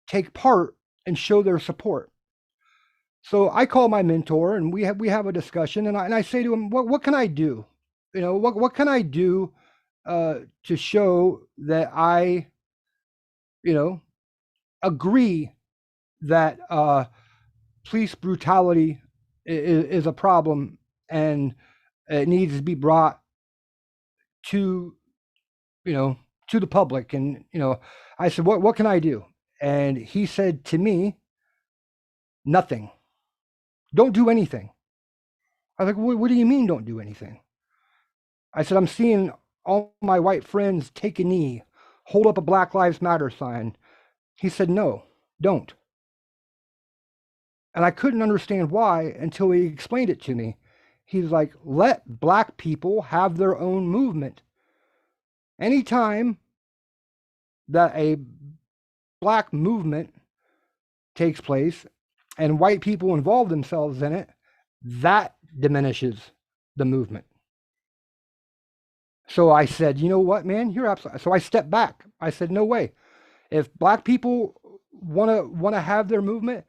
B: take part and show their support. So I call my mentor, and we have a discussion, and I say to him, what can I do? What can I do to show that I, agree that police brutality is a problem and it needs to be brought to, to the public. And, I said, what can I do? And he said to me, nothing. Don't do anything. I was like, what do you mean don't do anything? I said, I'm seeing all my white friends take a knee, hold up a Black Lives Matter sign. He said, no, don't. And I couldn't understand why until he explained it to me. He's like, let Black people have their own movement. Anytime that a Black movement takes place and white people involve themselves in it, that diminishes the movement. So I said, you know what, man, you're absolutely. So I stepped back. I said, no way. If Black people want to have their movement,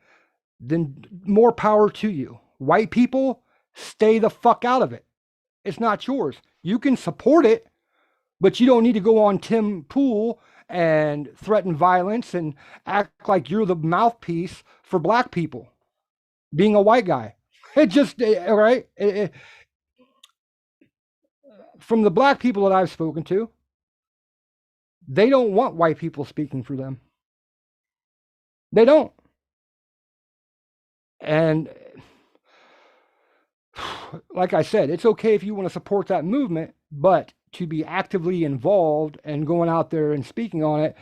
B: then more power to you. White people, stay the fuck out of it. It's not yours. You can support it, but you don't need to go on Tim Pool and threaten violence and act like you're the mouthpiece for Black people. Being a white guy. It just, right? From the Black people that I've spoken to, they don't want white people speaking for them. They don't. And like I said, it's okay if you want to support that movement, but to be actively involved and going out there and speaking on it,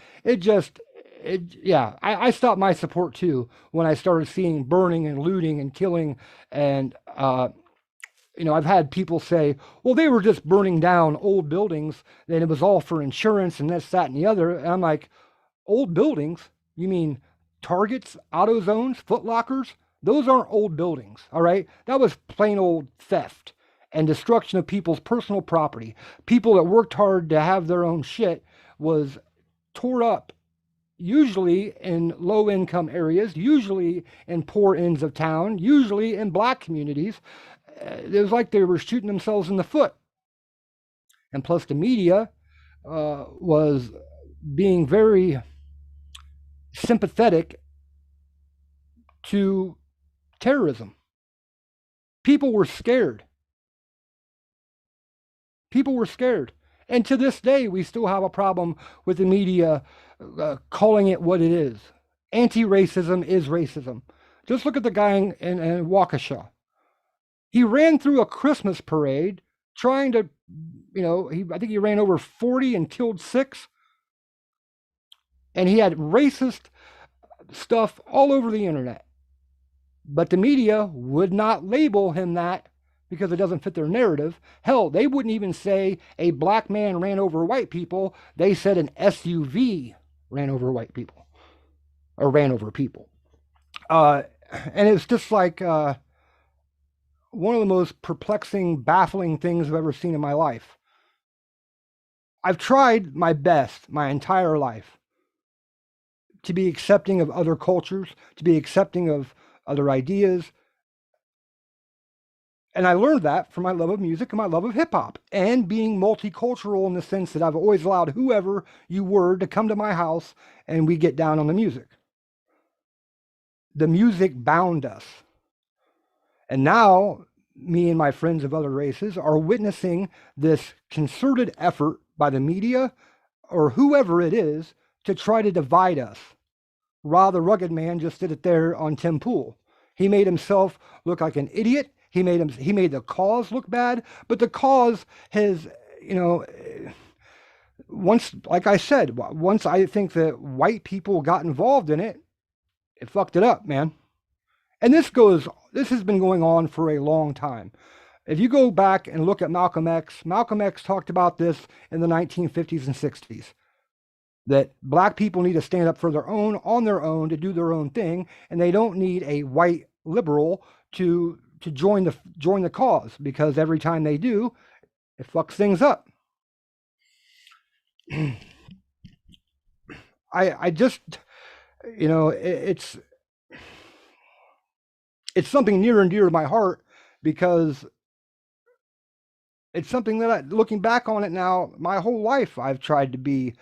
B: I stopped my support too when I started seeing burning and looting and killing. And, I've had people say, well, they were just burning down old buildings and it was all for insurance and this, that, and the other. And I'm like, old buildings? You mean Targets, AutoZones, Foot Lockers? Those aren't old buildings, all right? That was plain old theft and destruction of people's personal property. People that worked hard to have their own shit was tore up, usually in low-income areas, usually in poor ends of town, usually in Black communities. It was like they were shooting themselves in the foot. And plus the media was being very sympathetic to terrorism. People were scared. People were scared. And to this day, we still have a problem with the media calling it what it is. Anti-racism is racism. Just look at the guy in Waukesha. He ran through a Christmas parade trying to, I think he ran over 40 and killed 6. And he had racist stuff all over the internet. But the media would not label him that because it doesn't fit their narrative. Hell, they wouldn't even say a Black man ran over white people. They said an SUV ran over white people or ran over people. And it's just like one of the most perplexing, baffling things I've ever seen in my life. I've tried my best my entire life to be accepting of other cultures, to be accepting of other ideas. And I learned that from my love of music and my love of hip hop and being multicultural in the sense that I've always allowed whoever you were to come to my house and we get down on the music. The music bound us. And now me and my friends of other races are witnessing this concerted effort by the media or whoever it is to try to divide us. Ra the Rugged Man just did it there on Tim Pool. He made himself look like an idiot. He made the cause look bad, but the cause has, once, like I said, once I think that white people got involved in it, it fucked it up, man. And this has been going on for a long time. If you go back and look at Malcolm X talked about this in the 1950s and 60s. That Black people need to stand up for their own, on their own, to do their own thing, and they don't need a white liberal to join the cause, because every time they do, it fucks things up. I just, it's something near and dear to my heart because It's something that looking back on it now, my whole life, I've tried to be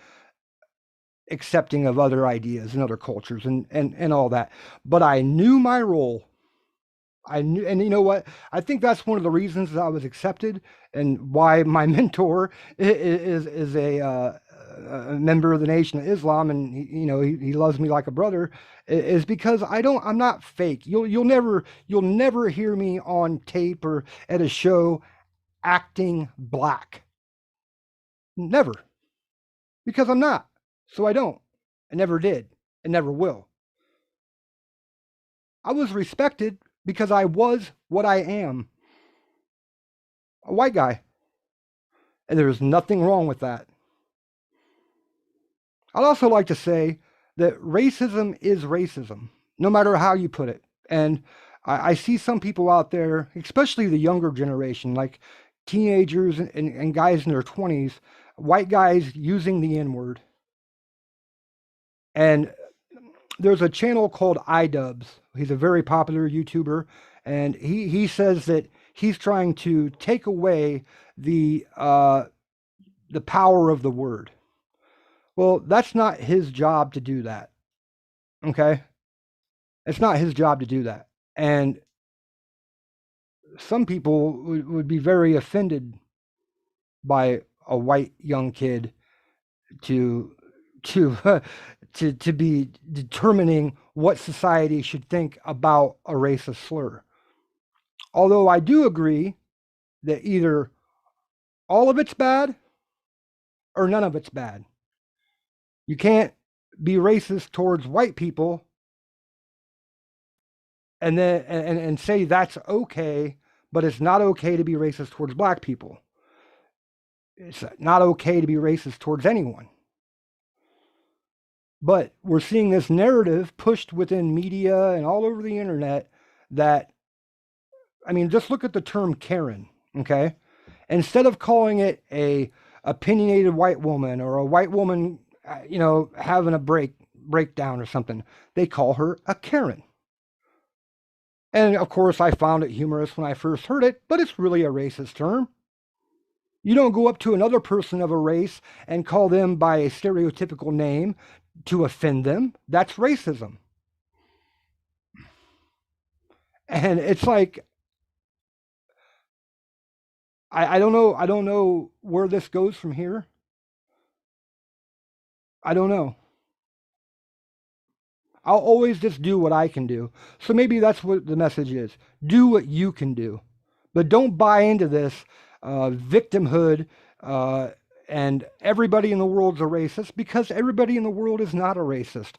B: accepting of other ideas and other cultures and all that. But I knew my role. I knew, and you know what? I think that's one of the reasons that I was accepted and why my mentor is a member of the Nation of Islam, and he loves me like a brother, is because I'm not fake. You'll never hear me on tape or at a show acting black. Never. Because I'm not. So I don't. I never did. And never will. I was respected because I was what I am. A white guy. And there's nothing wrong with that. I'd also like to say that racism is racism, no matter how you put it. And I see some people out there, especially the younger generation, like teenagers and guys in their 20s, white guys using the N-word. And there's a channel called iDubbbz. He's a very popular YouTuber, and he says that he's trying to take away the power of the word. Well, that's not his job to do that. Okay? It's not his job to do that. And some people would be very offended by a white young kid to be determining what society should think about a racist slur. Although I do agree that either all of it's bad or none of it's bad. You can't be racist towards white people and then and say that's okay, but it's not okay to be racist towards black people. It's not okay to be racist towards anyone. But we're seeing this narrative pushed within media and all over the internet that, I mean, just look at the term Karen, okay? Instead of calling it a opinionated white woman or a white woman, having a breakdown or something, they call her a Karen. And of course, I found it humorous when I first heard it, but it's really a racist term. You don't go up to another person of a race and call them by a stereotypical name to offend them. That's racism. And it's like, I don't know where this goes from here. I don't know. I'll always just do what I can do. So maybe that's what the message is. Do what you can do. But don't buy into this victimhood and everybody in the world's a racist, because everybody in the world is not a racist.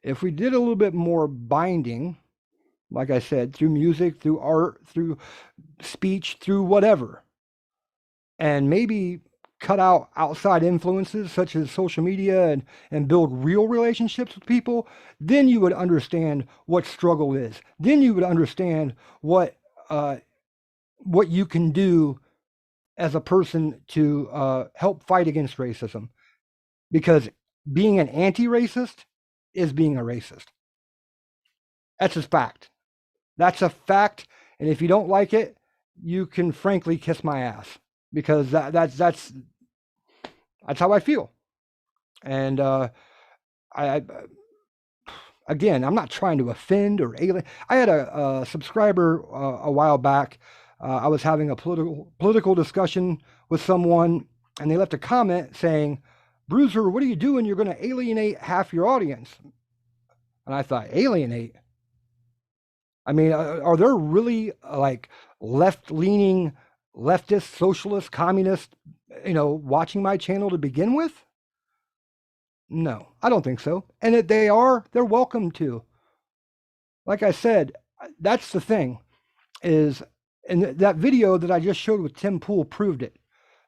B: If we did a little bit more binding, like I said, through music, through art, through speech, through whatever, and maybe cut out outside influences such as social media and build real relationships with people, then you would understand what struggle is. Then you would understand what you can do as a person to help fight against racism. Because being an anti-racist is being a racist. That's a fact. That's a fact. And if you don't like it, you can frankly kiss my ass, because that's how I feel. And again, I'm not trying to offend or alien. I had a subscriber a while back. I was having a political discussion with someone, and they left a comment saying, "Bruiser, what are you doing? You're going to alienate half your audience." And I thought, alienate? I mean, are there really like left-leaning, leftist, socialist, communist, watching my channel to begin with? No, I don't think so. And if they are, they're welcome to. Like I said, that's the thing, is, and that video that I just showed with Tim Pool proved it,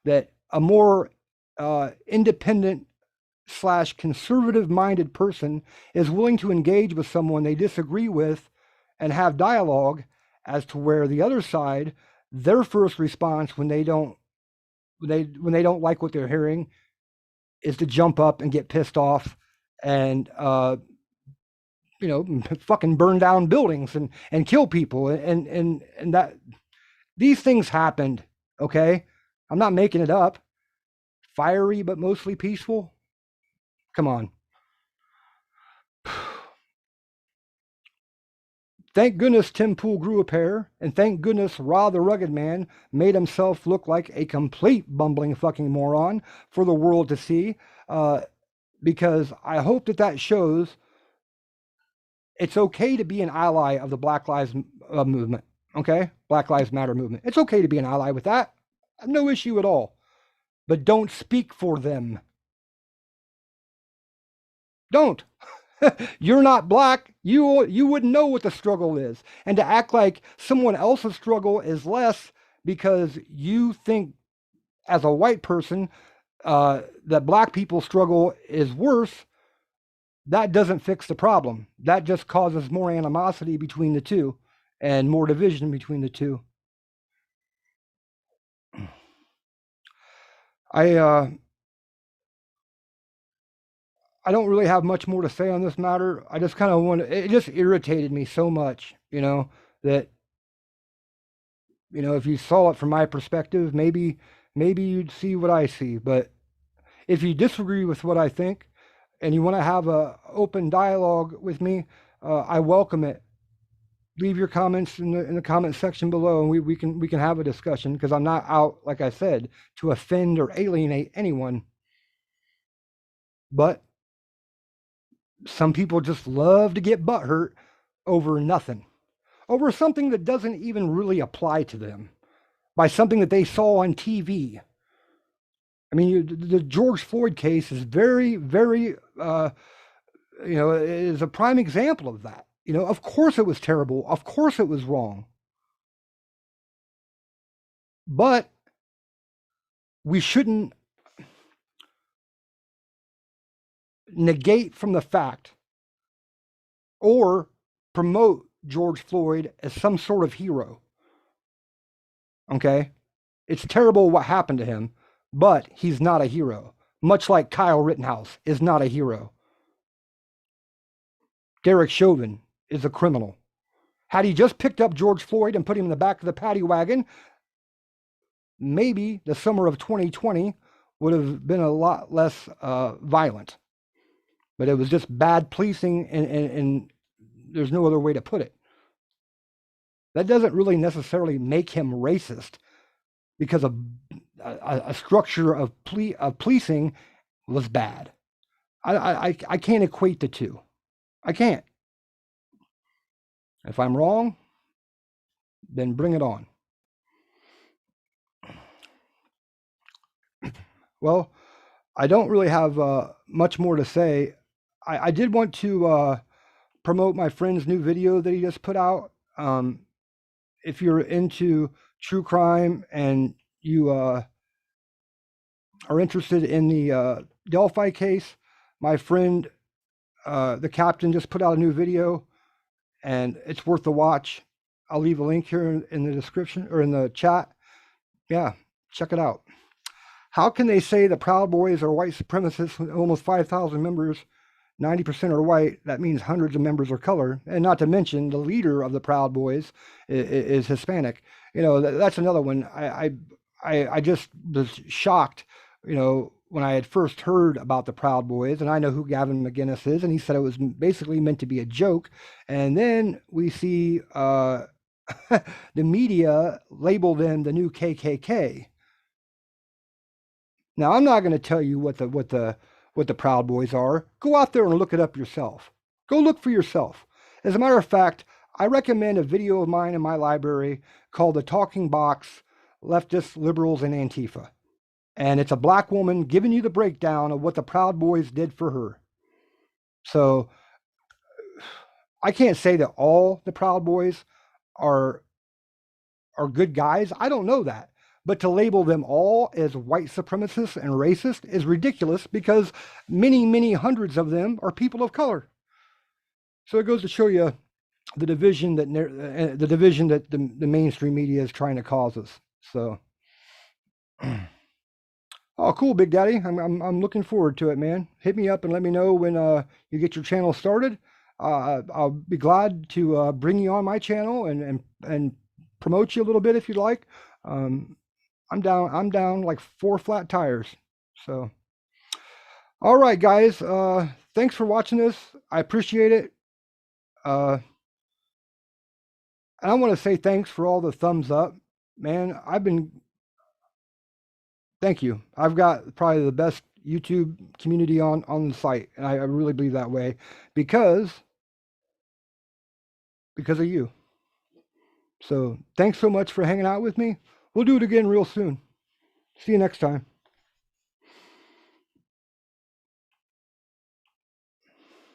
B: that a more independent / conservative-minded person is willing to engage with someone they disagree with and have dialogue, as to where the other side, their first response when they don't like what they're hearing is to jump up and get pissed off and you know, fucking burn down buildings and kill people. And that these things happened. Okay. I'm not making it up. Fiery, but mostly peaceful. Come on. Thank goodness Tim Pool grew a pair, and thank goodness Ra the Rugged Man made himself look like a complete bumbling fucking moron for the world to see, because I hope that shows it's okay to be an ally of the Black Lives movement, okay? Black Lives Matter movement. It's okay to be an ally with that. I have no issue at all. But don't speak for them. Don't. You're not black. You wouldn't know what the struggle is. And to act like someone else's struggle is less because you think as a white person that black people's struggle is worse, that doesn't fix the problem. That just causes more animosity between the two and more division between the two. I don't really have much more to say on this matter. I just kind of it just irritated me so much, you know, that, you know, if you saw it from my perspective, maybe you'd see what I see. But if you disagree with what I think and you want to have a open dialogue with me, I welcome it. Leave your comments in the comment section below, and we can have a discussion, because I'm not out, like I said, to offend or alienate anyone. But some people just love to get butthurt over nothing, over something that doesn't even really apply to them, by something that they saw on TV. I mean, the George Floyd case is very, very, you know, is a prime example of that. You know, of course it was terrible. Of course it was wrong. But we shouldn't negate from the fact or promote George Floyd as some sort of hero. Okay? It's terrible what happened to him, but he's not a hero. Much like Kyle Rittenhouse is not a hero. Derek Chauvin is a criminal. Had he just picked up George Floyd and put him in the back of the paddy wagon, maybe the summer of 2020 would have been a lot less violent. But it was just bad policing, and there's no other way to put it. That doesn't really necessarily make him racist, because a structure of policing was bad. I can't equate the two. I can't. If I'm wrong, then bring it on. Well, I don't really have much more to say. I did want to promote my friend's new video that he just put out. If you're into true crime and you are interested in the Delphi case, my friend, the captain, just put out a new video, and it's worth the watch. I'll leave a link here in the description or in the chat. Yeah, check it out. How can they say the Proud Boys are white supremacists with almost 5,000 members? 90% are white. That means hundreds of members are color. And not to mention the leader of the Proud Boys is Hispanic. You know, that's another one. I just was shocked, you know, when I had first heard about the Proud Boys, and I know who Gavin McInnes is, and he said it was basically meant to be a joke. And then we see the media label them the new KKK. Now, I'm not going to tell you what the Proud Boys are. Go out there and look it up yourself. Go look for yourself. As a matter of fact, I recommend a video of mine in my library called The Talking Box: Leftists, Liberals, and Antifa. And it's a black woman giving you the breakdown of what the Proud Boys did for her. So I can't say that all the Proud Boys are good guys. I don't know that. But to label them all as white supremacists and racist is ridiculous, because many, many hundreds of them are people of color. So it goes to show you the division that the mainstream media is trying to cause us. So, oh, cool, Big Daddy. I'm looking forward to it, man. Hit me up and let me know when you get your channel started. I'll be glad to bring you on my channel and promote you a little bit if you'd like. I'm down like 4 flat tires. So, all right, guys. Thanks for watching this. I appreciate it. And I want to say thanks for all the thumbs up, man. Thank you. I've got probably the best YouTube community on the site, and I really believe that way because of you. So thanks so much for hanging out with me. We'll do it again real soon. See you next time.